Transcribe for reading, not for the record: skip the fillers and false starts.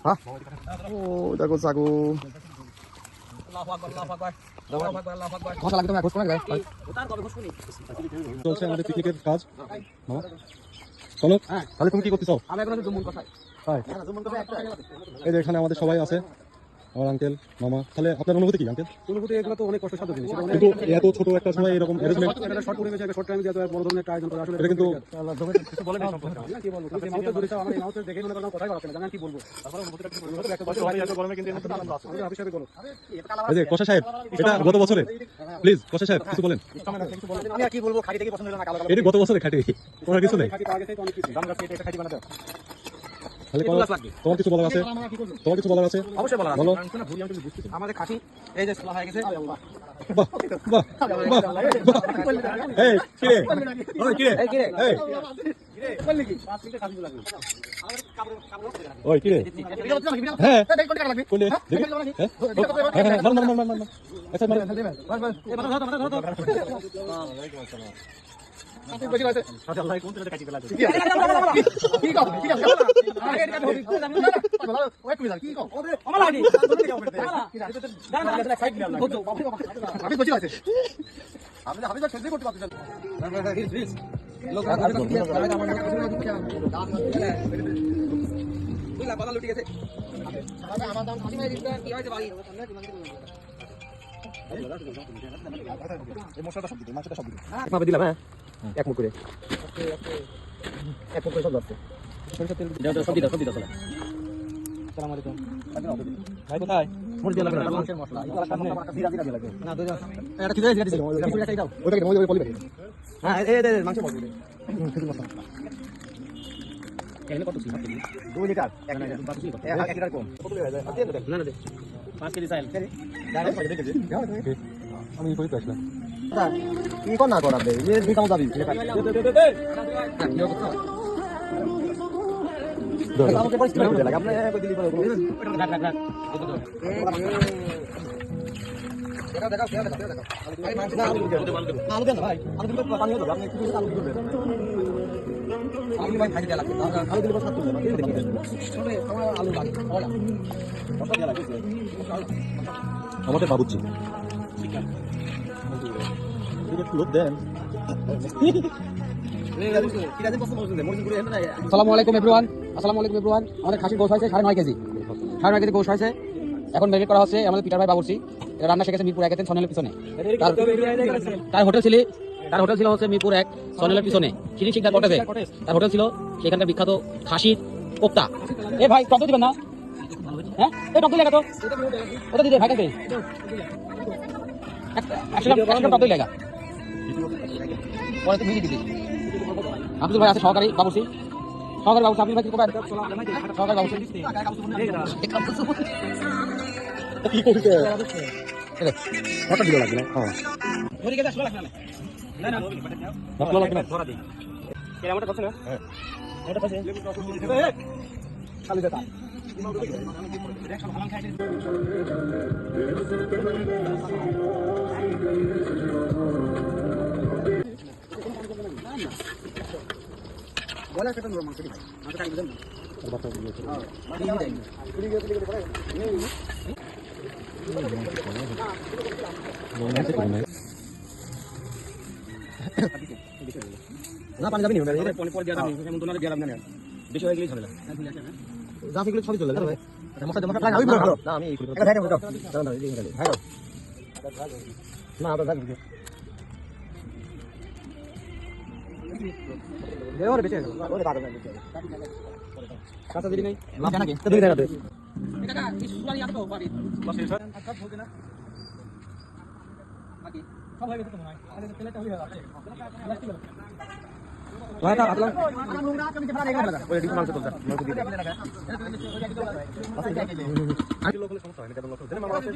হ্যাঁ ও দেখো চাকু চলছে আমাদের পিকনিকের কাজ। চলো তাহলে তুমি কি করতে চাও? এই যে এখানে আমাদের সবাই আছে, আমার আঙ্কেল মামা। তাহলে আপনার অনুভূতি কি আঙ্কেল? অনুভূতি এগুলো তো অনেক কষ্টসাধ্য জিনিস, কিন্তু এত ছোট একটা সময় এরকম অ্যারেঞ্জমেন্ট, এটা শর্ট পরিবেশে একটা শর্ট টাইমে যে বড় ধরনের একটা আয়োজন করা আসলে এটা কিন্তু কিছু বলে না সম্পর্কে আমি কি বলবো। তুমি মাউথে দূরে যাও, আমার এই মাউথে দেখে মনে করেন কথাই বলতে না, জানেন কি বলবো। তারপরে অনুভূতিটা কি বলবো, একটা বছর হয়ে গেছে গরমে, কিন্তু এত আনন্দ আছে। আমি অফিসে বলো এই যে কষা সাহেব, এটা গত বছরে, প্লিজ কষা সাহেব কিছু বলেন। আমি আর কি বলবো, খাঁটি থেকে পছন্দ হলো না, কালো কালো এটা গত বছরে খাটি কোনো কিছু নেই। খাঁটি পাওয়া গেছে তো অনেক কিছু দাম গাছ এটা খাঁটি বানাতে তাহলে তোমার কিছু বলার আছে? তোমার কিছু বলার আছে? অবশ্যই বলা বলো। আমাদের খাঁটি এই যে সুলা হয়ে গেছে। বাহ বাহ বাহ বাহ। এই কি রে, ওই কি রে, এই কি রে, এই বললি কি 5 মিনিট কাজ লাগবে। আমাদের কাপড় ওই কি রে, হ্যাঁ কোন রে দেখি, হ্যাঁ মার মার মার মার মার, আচ্ছা মার বেশি আছে আল্লাহ কোন তরতে কাটি ফেলা ঠিক আছে কি কও ঠিক আছে আরে এটা হই আমি না ভালো ওই কই কি কও আমার লাগি দাঁড়া দাঁড়া সাইড নিলাম না আমি বেশি আছে আমি যা সেদ্ধ করতে পারছি লোক বুঝলা পাতা লুটি গেছে আমার দাম খালি মাই দিতে কি হইছে বাড়ি এই মশলাটা সব দিতে মাছটা সব দিতে একভাবে দিলাম। হ্যাঁ এক মুখ করে এক মুখ করে সব দিতে সরিষা তেল দাও সব দিতে চলে। আসসালামু আলাইকুম ভাই কোথায় মুড়ি দিয়ে লাগবে মাছের মশলা এটা সামনে জিরা জিরা দিয়ে লাগবে না দই এটা কি জিরা দিছো এটা দাও ওটা কি ওই পলি হ্যাঁ এই দে মাছের মশলা খেতে মশলা এখানে কত ছিল 2 লিটার 1 লিটার কম কত হয়ে যায় না না দে 5 কেজি চাইল দাঁড়া পড়ে দেখে আমি কই তো আসলাম কি কোন না করাবে এই দুই কাম যাবি আমাকে পরিষ্কার করে লাগে আপনি কই দিলি বলো রাখ রাখ রাখ দেখাও ভাই মাছ না আলু দেন ভাই আলু দিলে পানি হবে আপনি একটু আলু দিবেন আলু ভাই ভাজি দেয়া লাগবে আলু দিলে সাত হবে সবে আমার আলু লাগে ওলা কত দেয়া লাগে আমাদের বাবুজি লোক দেন। আসসালামু আলাইকুম এভরিওয়ান, আসসালামু আলাইকুম এভরিওয়ান। আমাদের খাসির গোশ হয়েছে 9.5 কেজি, 9.5 কেজি গোশ হয়েছে। এখন ম্যারিনেট করা হচ্ছে আমাদের পিটার ভাই বাবুর্চি। এটা রান্না শিখেছে মিরপুর 1 সনেলের পিছনে। তার হোটেল ছিল হচ্ছে মিরপুর 1 সনেলের পিছনে চিনি শিকদার কটেজে তার হোটেল ছিল। সেখানকার বিখ্যাত খাসির কোপ্তা। এ ভাই টক দিবেন না? হ্যাঁ এই টক দিলে তো ওটা দিতে ভাই কাছে 100 গ্রাম টক দিলে লাগা পরে তো মিনি দিবি। আব্দুল ভাই আছে সহকারী বাবুর্চি আপনি ভাই কি করবেন? সহকারী বাবুর্চি কি করতে কত দিল লাগবে? হ্যাঁ ধরে গেছে আসলে লাগবে না না মশলা লাগবে না ধরা দিই এর আমারটা কত না? হ্যাঁ এটা পাশে খালি দাও বলা সেটা নরমাল সেটা ভাই আমাকে টাইম দেন না আর বাতা দিয়ে হ্যাঁ মাটি দেন পুরি গেছে পড়ে না পানি যাবে নি এটা পানি পড়ে দেওয়া যাবে এমন দোনারে দেওয়া যাবে না বেশি হয়ে গেলেই ঝামেলা যা ফিগুলো সবই চলে যাবে মশলা জমা লাগে আমি ভালো না আমি এটা ভাই দাও দাও দাও এই ভাই দাও না দাও দাও দেওয়ার বেঁচে গেল ওরে কাটা না কাটা দিই নাই না কেন কি তো দুই টাকা দে এটা কা এই সুরাই আটো পারি বস এই সব বলতে না বাকি সব হয়ে গেছে তো মনে হয় আরে তেলটা হয়ে যাচ্ছে প্লাস্টিক ভাই তা আপনি নোংরা কমি ভাড়া রেখে লাগা ওই ডিস মাংস তোলটা মাংস দিয়ে আজ লোকাল সমস্যা হয় না কেন লোকাল দেন মামা আছে